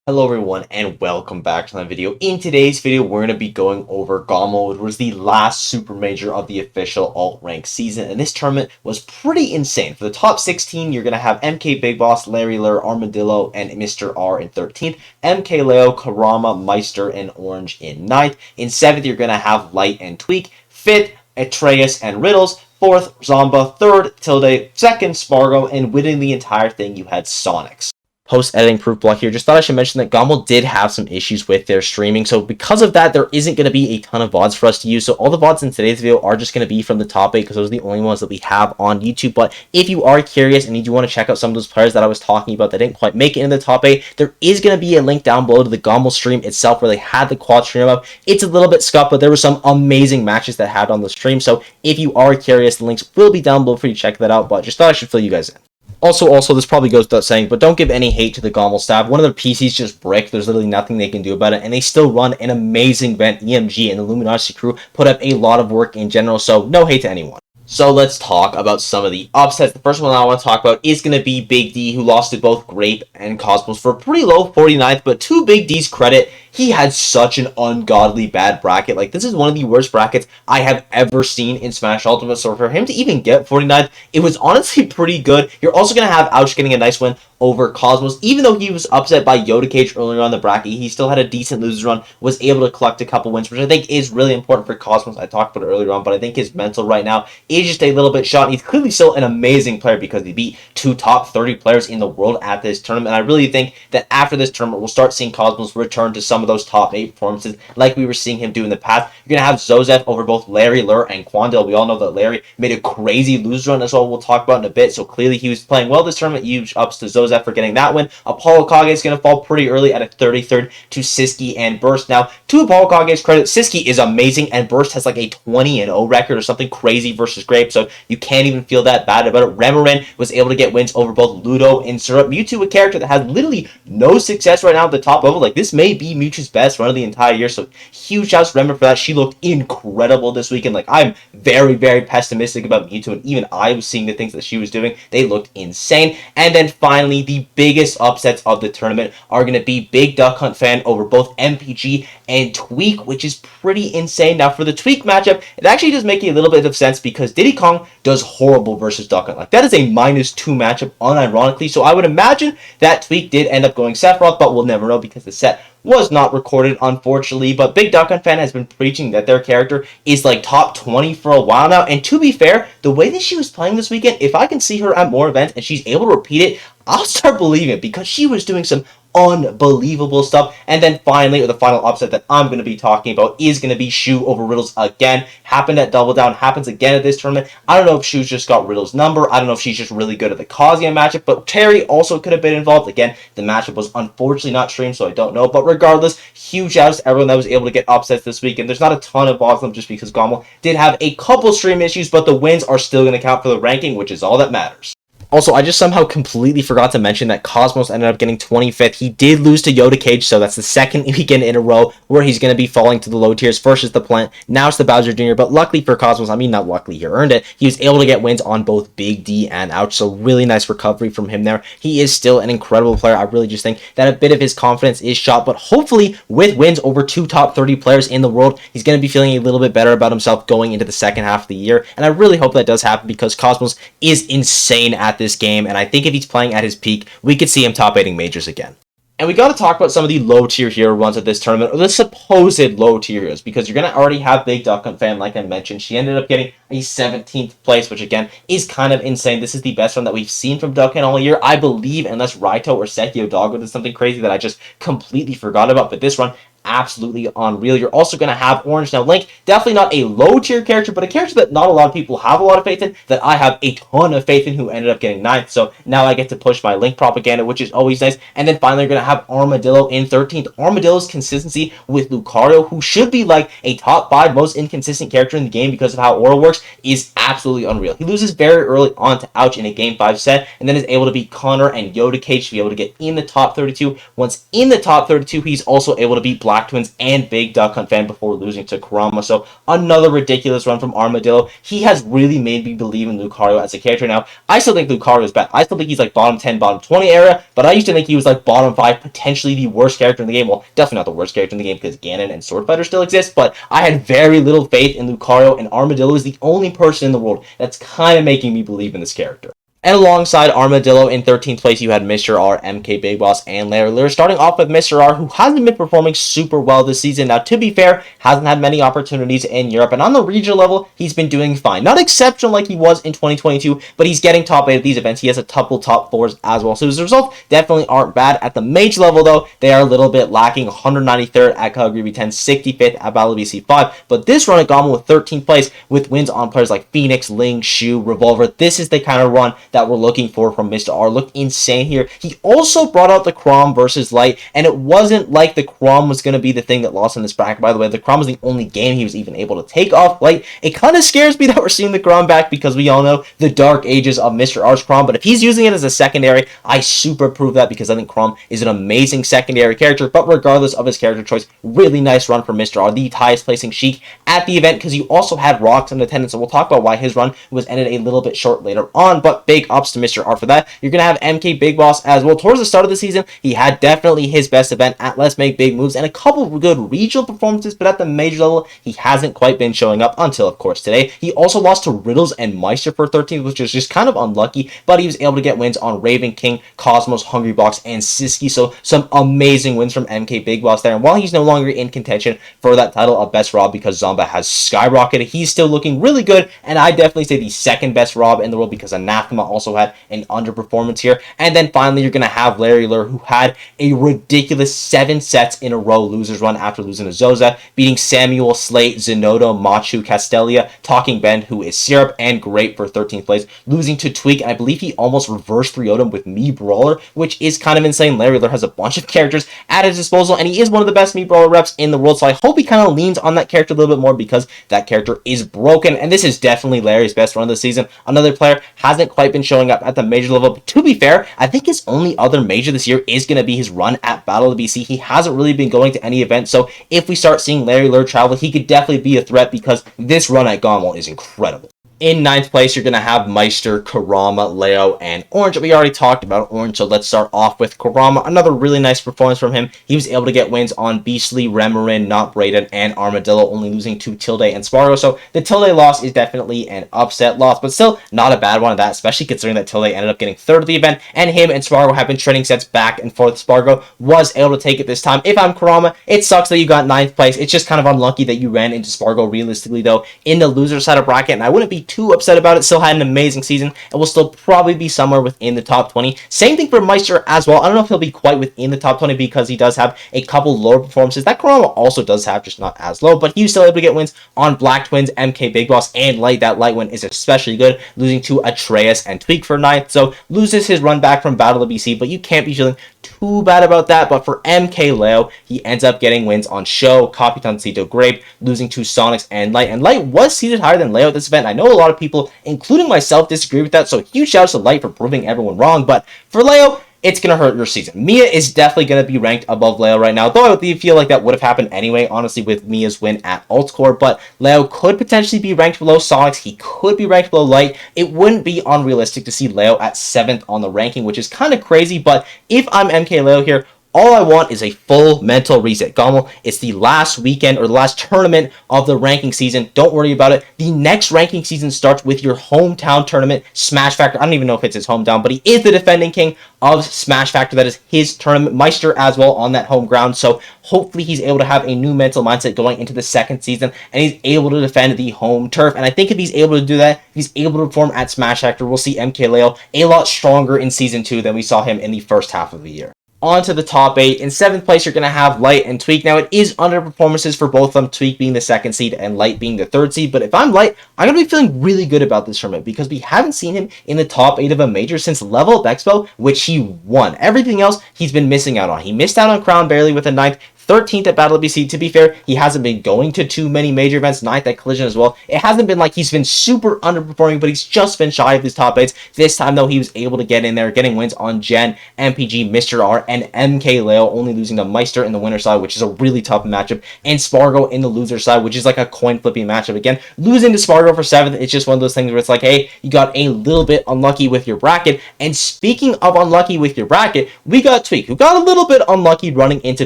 Hello everyone and welcome back to my video. In today's video, we're going to be going over GOML, which was the last super major of the official alt rank season, and this tournament was pretty insane. For the top 16, you're going to have MK Big Boss, Larry Lur, Armadillo, and Mr. R in 13th, MK Leo, Karama, Meister, and Orange in 9th. In 7th, you're going to have Light and Tweak, 5th, Atreus and Riddles, 4th, Zomba, 3rd, Tilde, 2nd, Spargo, and winning the entire thing, you had Sonics. Post-editing proof block here. Just thought I should mention that Gumball did have some issues with their streaming, so because of that, there isn't going to be a ton of VODs for us to use, so all the VODs in today's video are just going to be from the top 8, because those are the only ones that we have on YouTube. But if you are curious and you do want to check out some of those players that I was talking about that didn't quite make it in the top 8, there is going to be a link down below to the Gumball stream itself where they had the quad stream up. It's a little bit scuffed, but there were some amazing matches that had on the stream, so if you are curious, the links will be down below for you to check that out, but just thought I should fill you guys in. Also, this probably goes without saying, but don't give any hate to the Gumball staff. One of their PCs just brick. There's literally nothing they can do about it, and they still run an amazing event. EMG and the Luminosity crew put up a lot of work in general, so no hate to anyone. So let's talk about some of the upsets. The first one I want to talk about is going to be Big D, who lost to both Grape and Cosmos for a pretty low 49th, but to Big D's credit, he had such an ungodly bad bracket. Like, this is one of the worst brackets I have ever seen in Smash Ultimate, so for him to even get 49th, it was honestly pretty good. You're also going to have Ouch getting a nice win over Cosmos. Even though he was upset by Yoda Cage earlier on the bracket, he still had a decent loser run, was able to collect a couple wins, which I think is really important for Cosmos. I talked about it earlier on, but I think his mental right now is just a little bit shot. He's clearly still an amazing player because he beat two top 30 players in the world at this tournament, and I really think that after this tournament, we'll start seeing Cosmos return to some of those top 8 performances like we were seeing him do in the past. You're going to have Zozef over both Larry, Lur, and Quandale. We all know that Larry made a crazy loser run as well. We'll talk about in a bit, so clearly he was playing well this tournament. Huge ups to Zozef for getting that win. Apollo Kage is going to fall pretty early at a 33rd to Siski and Burst. Now, to Apollo Kage's credit, Siski is amazing, and Burst has like a 20-0 record or something crazy versus Grape, so you can't even feel that bad about it. Remorin was able to get wins over both Ludo and Syrup. Mewtwo, a character that has literally no success right now at the top level. Like, this may be Mewtwo's best run of the entire year, so huge shouts to Remorin for that. She looked incredible this weekend. Like, I'm very, very pessimistic about Mewtwo, and even I was seeing the things that she was doing. They looked insane. And then finally, the biggest upsets of the tournament are going to be Big Duck Hunt fan over both MPG and Tweak, which is pretty insane. Now, for the Tweak matchup, it actually does make a little bit of sense because Diddy Kong does horrible versus Duck Hunt. Like, that is a -2 matchup, unironically, so I would imagine that Tweak did end up going Sephiroth, but we'll never know because the set was not recorded, unfortunately. But Big Duck Hunt fan has been preaching that their character is like top 20 for a while now, and to be fair, the way that she was playing this weekend, if I can see her at more events and she's able to repeat it, I'll start believing it because she was doing some unbelievable stuff. And then finally, or the final upset that I'm going to be talking about is going to be Shu over Riddles again. Happened at Double Down, happens again at this tournament. I don't know if Shu's just got Riddles' number. I don't know if she's just really good at the Kazuya matchup, but Terry also could have been involved. Again, the matchup was unfortunately not streamed, so I don't know. But regardless, huge shouts to everyone that was able to get upsets this week. And there's not a ton of them just because GOML did have a couple stream issues, but the wins are still going to count for the ranking, which is all that matters. Also, I just somehow completely forgot to mention that Cosmos ended up getting 25th. He did lose to Yoda Cage, so that's the second weekend in a row where he's going to be falling to the low tiers. First is the Plant, now it's the Bowser Jr., but luckily for Cosmos, I mean not luckily, he earned it. He was able to get wins on both Big D and Ouch, so really nice recovery from him there. He is still an incredible player. I really just think that a bit of his confidence is shot, but hopefully with wins over two top 30 players in the world, he's going to be feeling a little bit better about himself going into the second half of the year, and I really hope that does happen because Cosmos is insane at this game, and I think if he's playing at his peak, we could see him top 8ing majors again. And we got to talk about some of the low-tier hero runs at this tournament, or the supposed low-tier heroes, because you're going to already have Big Duck Hunt fan, like I mentioned. She ended up getting a 17th place, which again is kind of insane. This is the best run that we've seen from Duck Hunt all year, I believe, unless Raito or Sekio Doggo did something crazy that I just completely forgot about. But this run, absolutely unreal. You're also going to have Orange. Now, Link, definitely not a low-tier character, but a character that not a lot of people have a lot of faith in, that I have a ton of faith in, who ended up getting 9th. So now I get to push my Link propaganda, which is always nice. And then finally, you're going to have Armadillo in 13th. Armadillo's consistency with Lucario, who should be like a top 5 most inconsistent character in the game because of how Aura works, is absolutely unreal. He loses very early on to Ouch in a Game 5 set, and then is able to beat Connor and Yoda Cage to be able to get in the top 32. Once in the top 32, he's also able to beat Black Twins and Big Duck Hunt fan before losing to Kurama. So another ridiculous run from Armadillo. He has really made me believe in Lucario as a character now. I still think Lucario is bad. I still think he's like bottom 10, bottom 20 area, but I used to think he was like bottom 5, potentially the worst character in the game. Well, definitely not the worst character in the game because Ganon and Sword Fighter still exist, but I had very little faith in Lucario, and Armadillo is the only person in the world that's kind of making me believe in this character. And alongside Armadillo in 13th place, you had Mr. R, MK Big Boss, and Larry Lure. Starting off with Mr. R, who hasn't been performing super well this season. Now, to be fair, hasn't had many opportunities in Europe, and on the regional level, he's been doing fine. Not exceptional like he was in 2022, but he's getting top 8 at these events. He has a couple top 4s as well. So his results definitely aren't bad. At the major level, though, they are a little bit lacking. 193rd at Calgary B10, 65th at Battle BC 5. But this run at GOML with 13th place, with wins on players like Phoenix, Ling, Shu, Revolver, this is the kind of run that we're looking for from Mr. R. Looked insane here. He also brought out the Chrom versus Light, and it wasn't like the Chrom was going to be the thing that lost in this bracket. By the way, the Chrom was the only game he was even able to take off Light. It kind of scares me that we're seeing the Chrom back because we all know the dark ages of Mr. R's Chrom, but if he's using it as a secondary, I super approve that because I think Chrom is an amazing secondary character. But regardless of his character choice, really nice run for Mr. R, the highest placing Sheik at the event, because you also had Rocks in attendance, so we'll talk about why his run was ended a little bit short later on, but big ups to Mr. R for that. You're going to have MK Big Boss as well. Towards the start of the season, he had definitely his best event at Let's Make Big Moves and a couple of good regional performances, but at the major level, he hasn't quite been showing up until, of course, today. He also lost to Riddles and Meister for 13th, which is just kind of unlucky, but he was able to get wins on Raven King, Cosmos, Hungry Box, and Siski, so some amazing wins from MK Big Boss there. And while he's no longer in contention for that title of Best Rob because Zomba has skyrocketed, he's still looking really good, and I definitely say the second best Rob in the world because Anathema also had an underperformance here. And then finally, you're going to have Larry Lure, who had a ridiculous 7 sets in a row losers run after losing to Zoza, beating Samuel, Slate, Zenodo, Machu, Castelia, Talking Ben, who is Syrup, and Grape for 13th place, losing to Tweak, and I believe he almost reversed 3-0'd him with Mii Brawler, which is kind of insane. Larry Lure has a bunch of characters at his disposal, and he is one of the best Mii Brawler reps in the world, so I hope he kind of leans on that character a little bit more because that character is broken, and this is definitely Larry's best run of the season. Another player hasn't quite been showing up at the major level, but to be fair, I think his only other major this year is going to be his run at Battle of the BC. He hasn't really been going to any event, so if we start seeing Larry Lure travel, he could definitely be a threat because this run at GOML is incredible. In 9th place, you're going to have Meister, Kurama, Leo, and Orange. We already talked about Orange, so let's start off with Kurama. Another really nice performance from him. He was able to get wins on Beastly, Remorin, Not Braden, and Armadillo, only losing to Tilde and Spargo. So the Tilde loss is definitely an upset loss, but still not a bad one at that, especially considering that Tilde ended up getting 3rd of the event, and him and Spargo have been trading sets back and forth. Spargo was able to take it this time. If I'm Kurama, it sucks that you got 9th place. It's just kind of unlucky that you ran into Spargo realistically, though, in the loser side of bracket, and I wouldn't be too upset about it. Still had an amazing season and will still probably be somewhere within the top 20. Same thing for Meister as well. I don't know if he'll be quite within the top 20 because he does have a couple lower performances that Kurama also does have, just not as low, but he was still able to get wins on Black Twins, MK Big Boss, and Light. That Light win is especially good, losing to Atreus and Tweak for 9th, so loses his run back from Battle of BC, but you can't be feeling too bad about that. But for MK Leo, he ends up getting wins on Show, Capitancito, Grape, losing to Sonics and Light was seated higher than Leo at this event. I know a lot of people, including myself, disagree with that, so huge shout out to Light for proving everyone wrong, but for Leo, it's going to hurt your season. Mia is definitely going to be ranked above Leo right now, though I feel like that would have happened anyway, honestly, with Mia's win at Altcore, but Leo could potentially be ranked below Sonics. He could be ranked below Light. It wouldn't be unrealistic to see Leo at 7th on the ranking, which is kind of crazy, but if I'm MK Leo here, all I want is a full mental reset. GOML, it's the last weekend or the last tournament of the ranking season. Don't worry about it. The next ranking season starts with your hometown tournament, Smash Factor. I don't even know if it's his hometown, but he is the defending king of Smash Factor. That is his tournament. Meister as well on that home ground. So hopefully he's able to have a new mental mindset going into the second season, and he's able to defend the home turf. And I think if he's able to do that, if he's able to perform at Smash Factor, we'll see MK Leo a lot stronger in Season 2 than we saw him in the first half of the year. On to the top 8. In 7th place, you're going to have Light and Tweak. Now, it is underperformances for both of them, Tweak being the 2nd seed and Light being the 3rd seed. But if I'm Light, I'm going to be feeling really good about this tournament because we haven't seen him in the top 8 of a major since Level Up Expo, which he won. Everything else, he's been missing out on. He missed out on Crown barely with a 9th, 13th at Battle WBC. To be fair, he hasn't been going to too many major events. 9th at Collision as well. It hasn't been like he's been super underperforming, but he's just been shy of his top 8s. This time, though, he was able to get in there, getting wins on Gen, MPG, Mr. R, and MK Leo, only losing to Meister in the winner side, which is a really tough matchup, and Spargo in the loser side, which is like a coin flipping matchup. Again, losing to Spargo for 7th, it's just one of those things where it's like, hey, you got a little bit unlucky with your bracket. And speaking of unlucky with your bracket, we got Tweak, who got a little bit unlucky running into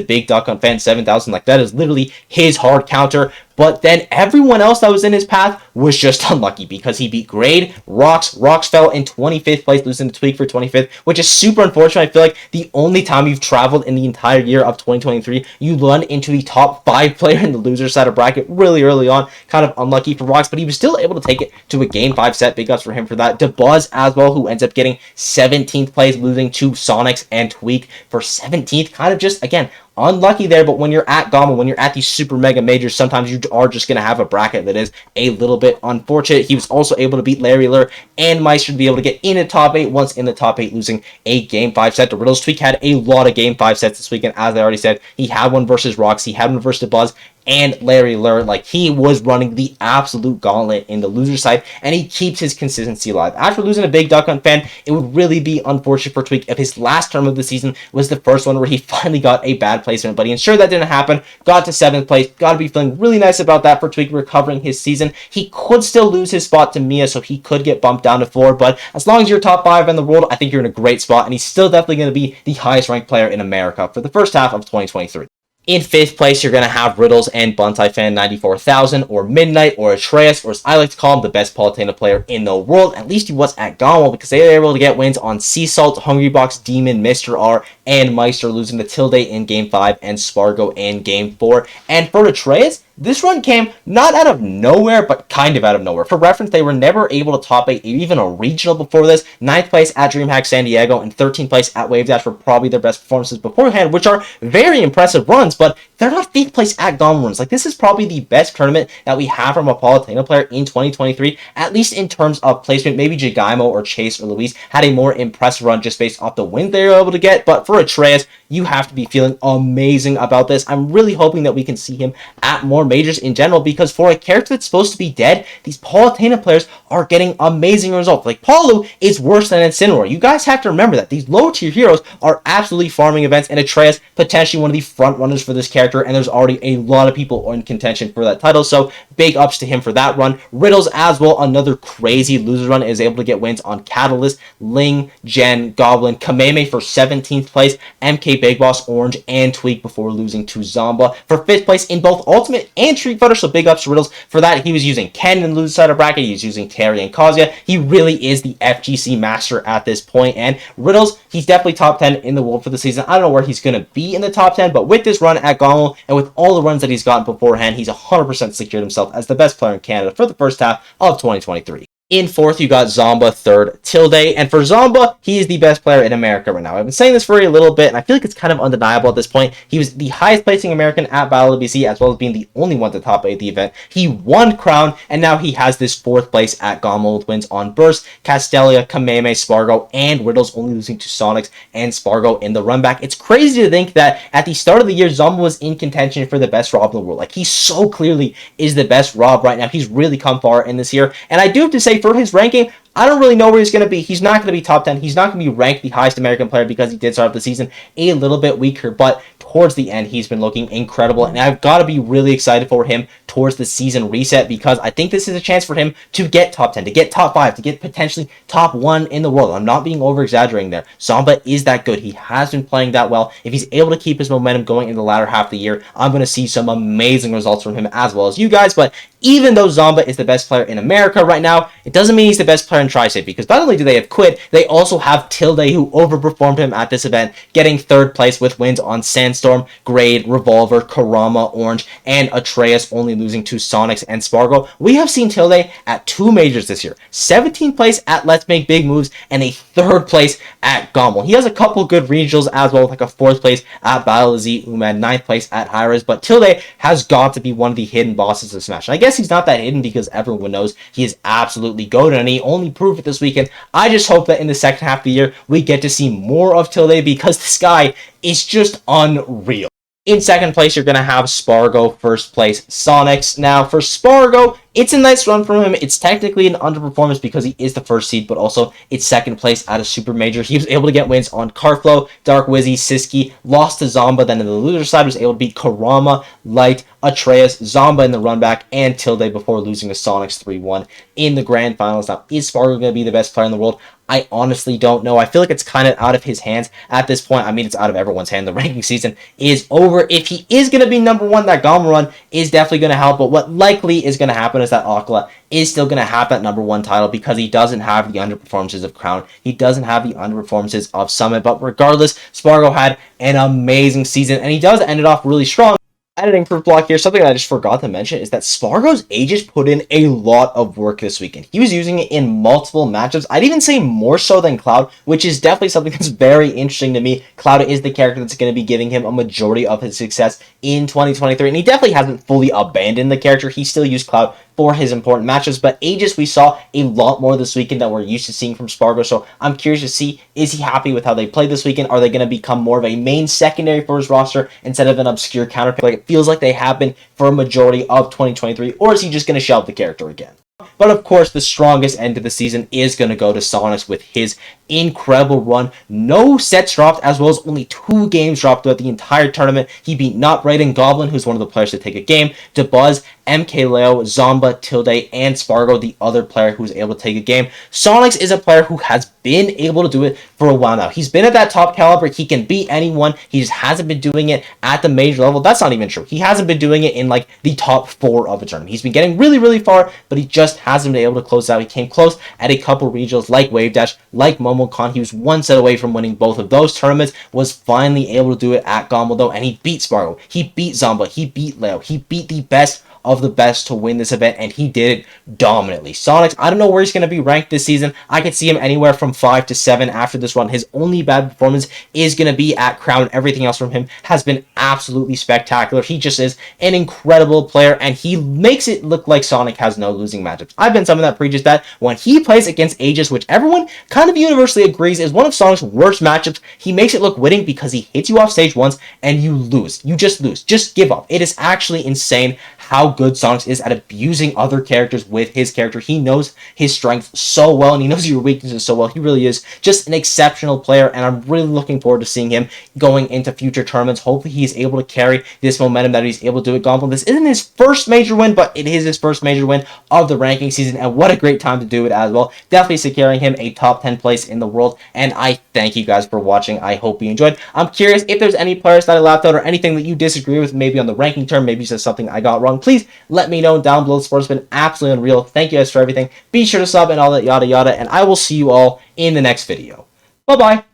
Big Duck on Fan 7000. Like, that is literally his hard counter. But then everyone else that was in his path was just unlucky because he beat Grade, Rocks. Rocks fell in 25th place, losing to Tweak for 25th, which is super unfortunate. I feel like the only time you've traveled in the entire year of 2023, you run into the top 5 player in the loser side of bracket really early on. Kind of unlucky for Rocks, but he was still able to take it to a game 5 set. Big ups for him for that. DeBuzz as well, who ends up getting 17th place, losing to Sonics and Tweak for 17th. Kind of just, again, unlucky there, but when you're at GOML, when you're at these super mega majors, sometimes you are just going to have a bracket that is a little bit unfortunate. He was also able to beat Larry Lur and Meister to be able to get in the top 8, once in the top 8, losing a game 5 set to Riddles. Tweak had a lot of game 5 sets this weekend, as I already said. He had one versus Rocks, he had one versus Buzz, and Larry Lur. Like, he was running the absolute gauntlet in the loser side, and he keeps his consistency alive. After losing a Big Duck on Fan, it would really be unfortunate for Tweak if his last term of the season was the first one where he finally got a bad placement, but he ensured that didn't happen, got to 7th place. Gotta be feeling really nice about that for Tweak, recovering his season. He could still lose his spot to Mia, so he could get bumped down to 4, but as long as you're top 5 in the world, I think you're in a great spot, and he's still definitely going to be the highest ranked player in America for the first half of 2023. In 5th place, you're going to have Riddles and Buntai Fan 94,000, or Midnight, or Atreus, or as I like to call him, the best Palutena player in the world. At least he was at GOML, because they were able to get wins on Sea Salt, Hungry Box, Demon, Mr. R, and Meister, losing to Tilde in Game 5 and Spargo in Game 4. And for Atreus, this run came not out of nowhere, but kind of out of nowhere. For reference, they were never able to top 8 even a regional before this. 9th place at DreamHack San Diego and 13th place at Wave Dash were probably their best performances beforehand, which are very impressive runs, but they're not 5th place at GOML runs. Like, this is probably the best tournament that we have from a Palutena player in 2023, at least in terms of placement. Maybe Jagaimo or Chase or Luis had a more impressive run just based off the wins they were able to get, but for Atreus, you have to be feeling amazing about this. I'm really hoping that we can see him at more majors in general, because for a character that's supposed to be dead, these Palutena players are getting amazing results. Like, Palu is worse than Incineroar. You guys have to remember that. These low tier heroes are absolutely farming events, and Atreus potentially one of the front runners for this character, and there's already a lot of people in contention for that title, so big ups to him for that run. Riddles as well, another crazy loser run, is able to get wins on Catalyst, Ling, Gen, Goblin, Kameme for 17th place, MK Big Boss, Orange, and Tweak before losing to Zomba for 5th place in both Ultimate and Street Fighter, so big ups to Riddles for that. He was using Ken in the loser side of bracket, he was using Terry and Kazuya. He really is the FGC master at this point, and Riddles, he's definitely top 10 in the world for the season. I don't know where he's going to be in the top 10, but with this run at GOML and with all the runs that he's gotten beforehand, he's 100% secured himself as the best player in Canada for the first half of 2023. In 4th, you got Zomba, 3rd, Tilde, and for Zomba, he is the best player in America right now. I've been saying this for a little bit, and I feel like it's kind of undeniable at this point. He was the highest placing American at Battle of BC, as well as being the only one to top 8 the event. He won Crown, and now he has this 4th place at GOML with wins on Burst, Castelia, Kameme, Spargo, and Riddles, only losing to Sonics and Spargo in the run back. It's crazy to think that at the start of the year, Zomba was in contention for the best Rob in the world. Like, he so clearly is the best Rob right now. He's really come far in this year, and I do have to say, for his ranking, I don't really know where he's going to be. He's not going to be top 10. He's not going to be ranked the highest American player because he did start the season a little bit weaker, but towards the end, he's been looking incredible, and I've got to be really excited for him towards the season reset, because I think this is a chance for him to get top 10, to get top 5, to get potentially top 1 in the world. I'm not being over-exaggerating there. Zomba is that good. He has been playing that well. If he's able to keep his momentum going in the latter half of the year, I'm going to see some amazing results from him as well as you guys, but even though Zomba is the best player in America right now, it doesn't mean he's the best player in Tri-State, because not only do they have Quid, they also have Tilde, who overperformed him at this event, getting 3rd place with wins on Sandstorm, Grade, Revolver, Karama, Orange, and Atreus, only losing to Sonics and Spargo. We have seen Tilde at 2 majors this year, 17th place at Let's Make Big Moves, and a 3rd place at GOML. He has a couple good regionals as well, like a 4th place at Battle of Z, Umad, 9th place at Hi-Rez, but Tilde has got to be one of the hidden bosses of Smash. And I guess he's not that hidden because everyone knows he is absolutely goated, and he only proved it this weekend. I just hope that in the second half of the year, we get to see more of Tilde, because this guy is just unreal. In second place, you're going to have Spargo. First place, Sonics. Now, for Spargo, it's a nice run from him. It's technically an underperformance because he is the first seed, but also it's second place at a super major. He was able to get wins on Carflow, Dark Wizzy, Siski, lost to Zomba. Then in the loser side, was able to beat Karama, Light, Atreus, Zomba in the run back, and Tilde before losing to Sonics 3-1 in the grand finals. Now, is Spargo going to be the best player in the world? I honestly don't know. I feel like it's kind of out of his hands at this point. I mean, it's out of everyone's hand. The ranking season is over. If he is going to be number one, that GOML run is definitely going to help. But what likely is going to happen is that Akala is still going to have that number one title because he doesn't have the underperformances of Crown. He doesn't have the underperformances of Summit. But regardless, Spargo had an amazing season, and he does end it off really strong. Editing proof block here, something I just forgot to mention is that Spargo's Aegis put in a lot of work this weekend. He was using it in multiple matchups. I'd even say more so than Cloud, which is definitely something that's very interesting to me. Cloud is the character that's going to be giving him a majority of his success in 2023, and he definitely hasn't fully abandoned the character. He still used Cloud for his important matches, but Aegis we saw a lot more this weekend than we're used to seeing from Spargo, so I'm curious to see, is he happy with how they played this weekend? Are they going to become more of a main secondary for his roster instead of an obscure counterpick like it feels like they have been for a majority of 2023, or is he just going to shelve the character again? But of course, the strongest end of the season is going to go to Sonics with his incredible run. No sets dropped, as well as only 2 games dropped throughout the entire tournament. He beat Not Raiden Goblin, who's one of the players to take a game, DeBuzz, MK Leo, Zomba, Tilde, and Spargo, the other player who's able to take a game. Sonics is a player who has been able to do it for a while now. He's been at that top caliber. He can beat anyone. He just hasn't been doing it at the major level. That's not even true. He hasn't been doing it in like the top 4 of a tournament. He's been getting really, really far, but he just hasn't been able to close out. He came close at a couple regionals like Wave Dash, like MomoCon. He was one set away from winning both of those tournaments, was finally able to do it at Gumball though, and he beat Spargo. He beat Zomba. He beat Leo. He beat the best of the best to win this event, and he did it dominantly. Sonics, I don't know where he's going to be ranked this season. I could see him anywhere from 5 to 7 after this run. His only bad performance is going to be at Crown. Everything else from him has been absolutely spectacular. He just is an incredible player, and he makes it look like Sonic has no losing matchups. I've been someone that preaches that when he plays against Aegis, which everyone kind of universally agrees is one of Sonic's worst matchups, he makes it look winning because he hits you off stage once and you lose. You just lose. Just give up. It is actually insane how good Sonics is at abusing other characters with his character. He knows his strengths so well, and he knows your weaknesses so well. He really is just an exceptional player, and I'm really looking forward to seeing him going into future tournaments. Hopefully he's able to carry this momentum that he's able to do at Gumball. This isn't his first major win, but it is his first major win of the ranking season, and what a great time to do it as well. Definitely securing him a top 10 place in the world, and I thank you guys for watching. I hope you enjoyed. I'm curious if there's any players that I left out or anything that you disagree with, maybe on the ranking term, maybe just something I got wrong. Please let me know down below. The sport's been absolutely unreal. Thank you guys for everything. Be sure to sub and all that yada yada, and I will see you all in the next video. Bye bye.